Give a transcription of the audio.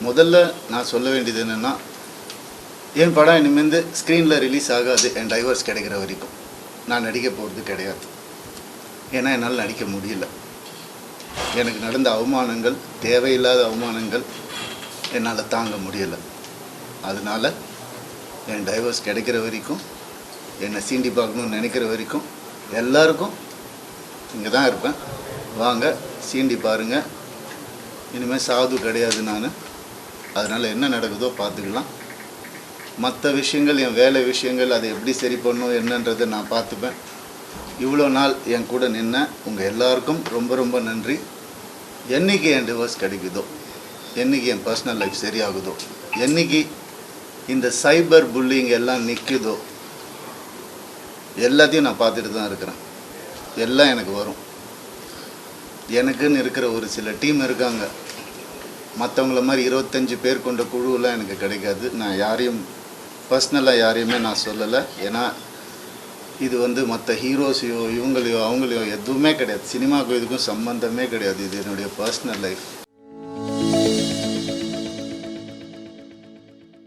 முதல்ல நான் சொல்ல வேண்டியது என்னென்னா, என் படம் இனிமேல் ஸ்க்ரீனில் ரிலீஸ் ஆகாது என் டைவர்ஸ் கிடைக்கிற வரைக்கும். நான் நடிக்க போகிறது கிடையாது. ஏன்னா என்னால் நடிக்க முடியல. எனக்கு நடந்த அவமானங்கள், தேவையில்லாத அவமானங்கள் என்னால் தாங்க முடியலை. அதனால் என் டைவர்ஸ் கிடைக்கிற வரைக்கும், என்னை சீண்டி பார்க்கணுன்னு நினைக்கிற வரைக்கும் எல்லாருக்கும் இங்கே தான் இருப்பேன். வாங்க, சீண்டி பாருங்கள். இனிமேல் சாது கிடையாது நான். அதனால் என்ன நடக்குதோ பார்த்துக்கலாம். மற்ற விஷயங்கள், என் வேலை விஷயங்கள், அதை எப்படி சரி பண்ணணும் என்னன்றதை நான் பார்த்துப்பேன். இவ்வளோ நாள் என் கூட நின்ன உங்கள் எல்லாருக்கும் ரொம்ப ரொம்ப நன்றி. என்றைக்கு என் டிவோர்ஸ் கிடைக்குதோ, என்றைக்கு என் பர்சனல் லைஃப் சரியாகுதோ, என்றைக்கு இந்த சைபர் புல்லிங் எல்லாம் நிற்குதோ, எல்லாத்தையும் நான் பார்த்துட்டு தான் இருக்கிறேன். எல்லாம் எனக்கு வரும். எனக்குன்னு இருக்கிற ஒரு சில டீம் இருக்காங்க. மற்றவங்கள மாதிரி 25 பேர் கொண்ட குழுவெல்லாம் எனக்கு கிடைக்காது. நான் யாரையும் பர்சனலாக யாரையுமே நான் சொல்லலை. ஏன்னா இது மற்ற ஹீரோஸையோ இவங்களையோ அவங்களையோ எதுவுமே கிடையாது. சினிமாவுக்கும் இதுக்கும் சம்மந்தமே கிடையாது. இது என்னுடைய பர்சனல் லைஃப்.